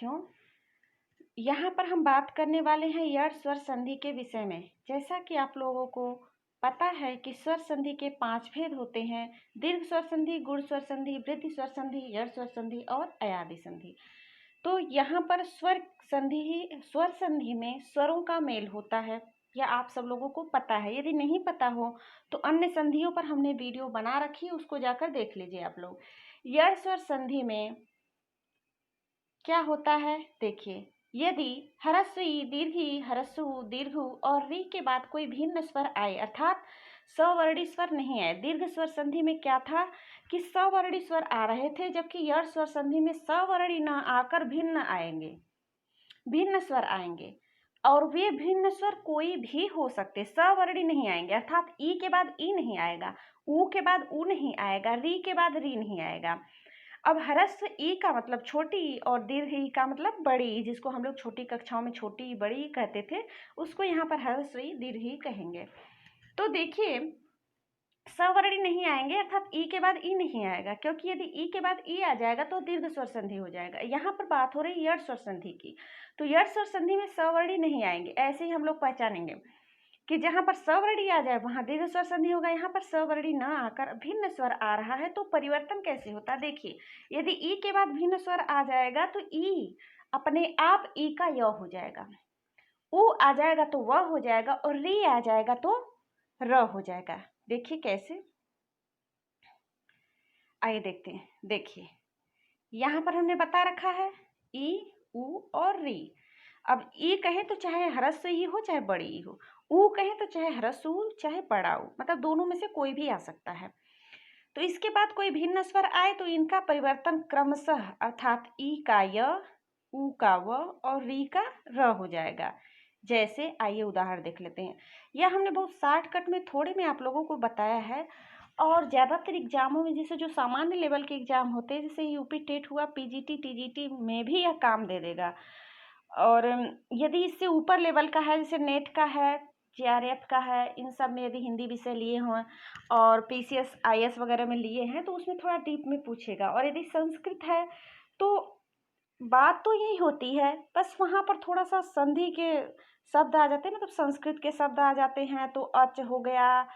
विद्यार्थियों, यहाँ पर हम बात करने वाले हैं यड़ स्वर संधि के विषय में। जैसा कि आप लोगों को पता है कि स्वर संधि के 5 भेद होते हैं: दीर्घ स्वर संधि, गुण स्वर संधि, वृद्धि स्वर संधि, यड़ स्वर संधि और अयादि संधि। तो यहाँ पर स्वर संधि में स्वरों का मेल होता है, या आप सब लोगों को पता है। यदि नहीं पता हो तो अन्य संधियों पर हमने वीडियो बना रखी है, उसको जाकर देख लीजिए आप लोग। यड़ स्वर संधि में क्या होता है, देखिए, यदि ह्रस्व ई, दीर्घ ई, ह्रस्व उ, दीर्घ उ और री के बाद कोई भिन्न स्वर आए, अर्थात सवर्णी स्वर नहीं आए। दीर्घ स्वर संधि में क्या था कि सवर्णी स्वर आ रहे थे, जबकि यड़ स्वर संधि में सवर्णी न आकर भिन्न आएंगे, भिन्न स्वर आएंगे। और वे भिन्न स्वर कोई भी हो सकते, सवर्णी नहीं आएंगे, अर्थात ई के बाद ई नहीं आएगा, ऊ के बाद ऊ नहीं आएगा, री के बाद री नहीं आएगा। अब ह्रस्व ई का मतलब छोटी ई और दीर्घ ई का मतलब बड़ी ई, जिसको हम लोग छोटी कक्षाओं में छोटी ई बड़ी ई कहते थे, उसको यहाँ पर ह्रस्व ई दीर्घ ई कहेंगे। तो देखिए, सवर्णी नहीं आएंगे, अर्थात ई के बाद ई नहीं आएगा, क्योंकि यदि ई के बाद ई आ जाएगा तो दीर्घ स्वर संधि हो जाएगा। यहाँ पर बात हो रही है यड़ स्वर संधि की, तो यड़ स्वर संधि में सवर्णी नहीं आएंगे। ऐसे ही हम लोग पहचानेंगे कि जहाँ पर सवर्णी आ जाए वहाँ दीर्घ स्वर संधि होगा, यहाँ पर सवर्णी न आकर भिन्न स्वर आ रहा है, तो परिवर्तन कैसे होता है, देखिए, यदि ई के बाद भिन्न स्वर आ जाएगा तो ई अपने आप ई का य हो जाएगा, ऊ आ जाएगा तो व हो जाएगा, और री आ जाएगा तो र हो जाएगा। देखिए कैसे, आइए देखते हैं। देखिए, यहाँ पर हमने बता रखा है ई, ऊ और री। अब ई कहें तो चाहे ह्रस्व ई हो चाहे बड़ी ई हो, ऊ कहें तो चाहे ह्रस्व ऊ चाहे बड़ा ऊ, मतलब दोनों में से कोई भी आ सकता है। तो इसके बाद कोई भिन्न स्वर आए तो इनका परिवर्तन क्रमशः, अर्थात ई का य, ऊ का व और री का र हो जाएगा। जैसे, आइए उदाहरण देख लेते हैं। यह हमने बहुत शॉर्टकट में थोड़े में आप लोगों को बताया है, और ज़्यादातर एग्जामों में जैसे जो सामान्य लेवल के एग्जाम होते हैं, जैसे यूपी टेट हुआ, पीजीटी, टीजीटी में भी यह काम दे देगा। और यदि इससे ऊपर लेवल का है, जैसे नेट का है, जीआरएफ का है, इन सब में यदि हिंदी विषय लिए हों और पीसीएस आईएएस वगैरह में लिए हैं तो उसमें थोड़ा डीप में पूछेगा। और यदि संस्कृत है तो बात तो यही होती है, बस वहाँ पर थोड़ा सा संधि के शब्द आ जाते हैं, मतलब संस्कृत के शब्द आ जाते हैं, तो अच हो गया,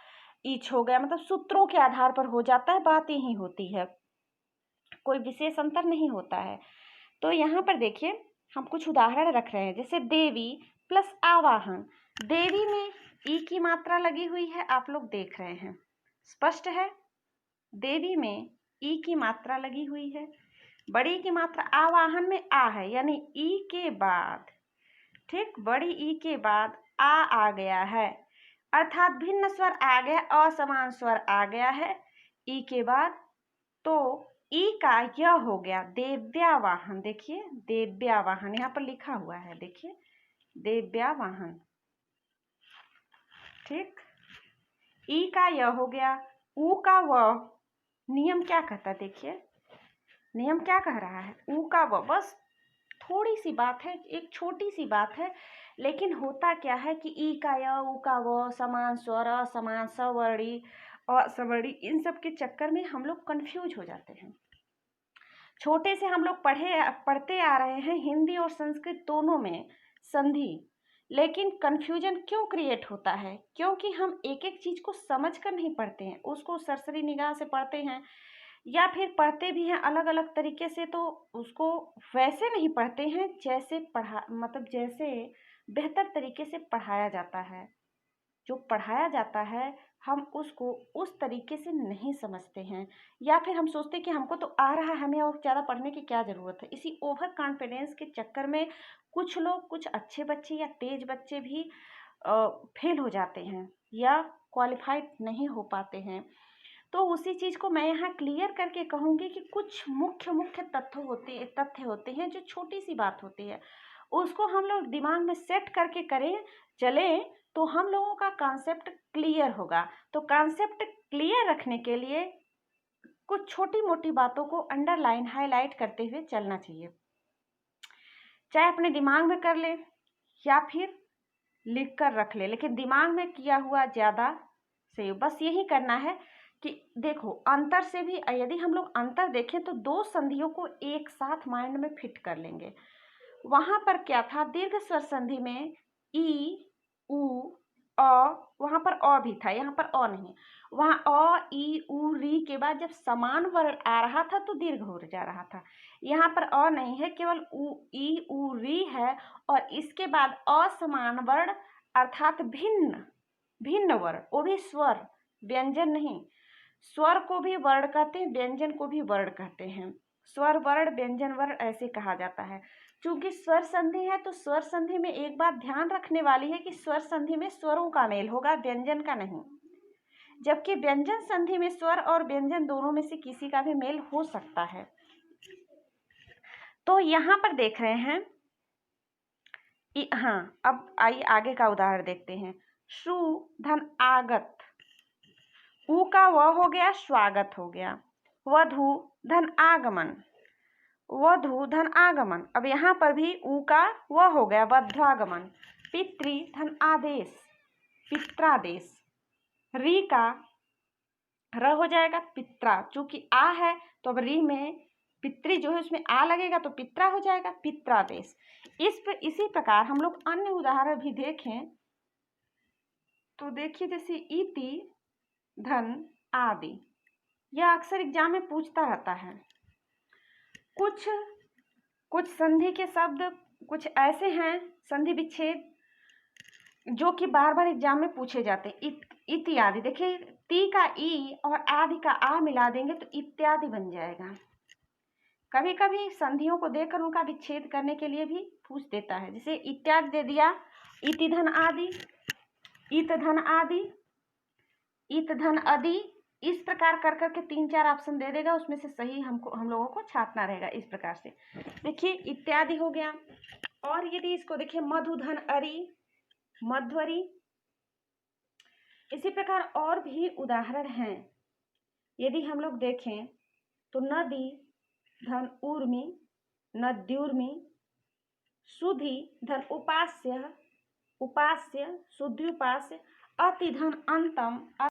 ईच हो गया, मतलब सूत्रों के आधार पर हो जाता है, बात यही होती है, कोई विशेष अंतर नहीं होता है। तो यहाँ पर देखिए, हम कुछ उदाहरण रख रहे हैं, जैसे देवी प्लस आवाहन। देवी में ई की मात्रा लगी हुई है, आप लोग देख रहे हैं, स्पष्ट है। देवी में ई की मात्रा लगी हुई है, बड़ी की मात्रा आवाहन में आ है, यानी ई के बाद, ठीक, बड़ी ई के बाद आ गया है, अर्थात भिन्न स्वर आ गया, असमान स्वर आ गया है ई के बाद, तो ई का यह हो गया देव्यावाहन। देखिए, देव्यावाहन यहाँ पर लिखा हुआ है, देखिए, देव्यावाहन, ठीक। ई का यह हो गया, ऊ का व, नियम क्या कहता है, देखिए, नियम क्या कह रहा है, ऊ का व, बस थोड़ी सी बात है, एक छोटी सी बात है, लेकिन होता क्या है कि ई का य, ऊ का व, समान स्वर, असमान, सवर्णी, असवर्णी, इन सब के चक्कर में हम लोग कंफ्यूज हो जाते हैं। छोटे से हम लोग पढ़ते आ रहे हैं हिंदी और संस्कृत दोनों में संधि, लेकिन कंफ्यूजन क्यों क्रिएट होता है, क्योंकि हम एक एक चीज़ को समझ कर नहीं पढ़ते हैं, उसको सरसरी निगाह से पढ़ते हैं, या फिर पढ़ते भी हैं अलग अलग तरीके से, तो उसको वैसे नहीं पढ़ते हैं जैसे जैसे बेहतर तरीके से पढ़ाया जाता है। जो पढ़ाया जाता है हम उसको उस तरीके से नहीं समझते हैं, या फिर हम सोचते हैं कि हमको तो आ रहा है, हमें और ज़्यादा पढ़ने की क्या ज़रूरत है। इसी ओवर कॉन्फिडेंस के चक्कर में कुछ लोग, कुछ अच्छे बच्चे या तेज बच्चे भी फेल हो जाते हैं या क्वालिफाइड नहीं हो पाते हैं। तो उसी चीज़ को मैं यहाँ क्लियर करके कहूँगी कि कुछ मुख्य तथ्य होते हैं, जो छोटी सी बात होती है, उसको हम लोग दिमाग में सेट करके करें चलें तो हम लोगों का कॉन्सेप्ट क्लियर होगा। तो कॉन्सेप्ट क्लियर रखने के लिए कुछ छोटी मोटी बातों को अंडरलाइन, हाईलाइट करते हुए चलना चाहिए, चाहे अपने दिमाग में कर ले या फिर लिख कर रख ले, लेकिन दिमाग में किया हुआ ज़्यादा सही। बस यही करना है कि देखो, अंतर से भी यदि हम लोग अंतर देखें तो दो संधियों को एक साथ माइंड में फिट कर लेंगे। वहां पर क्या था, दीर्घ स्वर संधि में ई, उ, अ, वहां पर अ भी था, यहाँ पर अ नहीं। वहां अ, ई, उ, री के बाद जब समान वर्ण आ रहा था तो दीर्घ हो जा रहा था। यहाँ पर अ नहीं है, केवल उ, ई, उ, री है, और इसके बाद असमान वर्ण अर्थात भिन्न भिन्न वर्ण, वो भी स्वर, व्यंजन नहीं। स्वर को भी वर्ण कहते हैं, व्यंजन को भी वर्ण कहते हैं। स्वर वर्ण, व्यंजन वर्ण ऐसे कहा जाता है। चूंकि स्वर संधि है तो स्वर संधि में एक बात ध्यान रखने वाली है कि स्वर संधि में स्वरों का मेल होगा, व्यंजन का नहीं। जबकि व्यंजन संधि में स्वर और व्यंजन दोनों में से किसी का भी मेल हो सकता है। तो यहाँ पर देख रहे हैं, हाँ, अब आइए आगे का उदाहरण देखते हैं। शु धन आगत, उ का व हो गया, स्वागत हो गया। वधु धन आगमन, वधु धन आगमन। अब यहाँ पर भी उ का व हो गया, वध्वागमन। पितृ धन आदेश, पित्रादेश। री का र हो जाएगा, पित्रा। चूंकि आ है तो अब री में पितृ जो है उसमें आ लगेगा तो पित्रा हो जाएगा, पित्रादेश। इसी प्रकार हम लोग अन्य उदाहरण भी देखें तो देखिए, जैसे इति धन आदि, यह अक्सर एग्जाम में पूछता रहता है। कुछ संधि के शब्द कुछ ऐसे हैं, संधि विच्छेद, जो कि बार बार एग्जाम में पूछे जाते हैं। इत्यादि, देखिए ती का ई और आदि का आ मिला देंगे तो इत्यादि बन जाएगा। कभी कभी संधियों को देखकर उनका विच्छेद करने के लिए भी पूछ देता है। जैसे इत्यादि दे दिया, इति धन आदि, इत धन आदि, इत धन आदि। इस प्रकार कर करके 3-4 ऑप्शन दे देगा, उसमें से सही हम लोगों को छांटना रहेगा। इस प्रकार से देखिए इत्यादि हो गया। और यदि इसको देखिए, मधु धन अरि, मध्वरी। इसी प्रकार और भी उदाहरण हैं। यदि हम लोग देखें तो नदी धन ऊर्मी, नद्यूर्मी। सुधि धन उपास्य, उपास्य, शुद्ध्युपास्य। अति धन अंतम,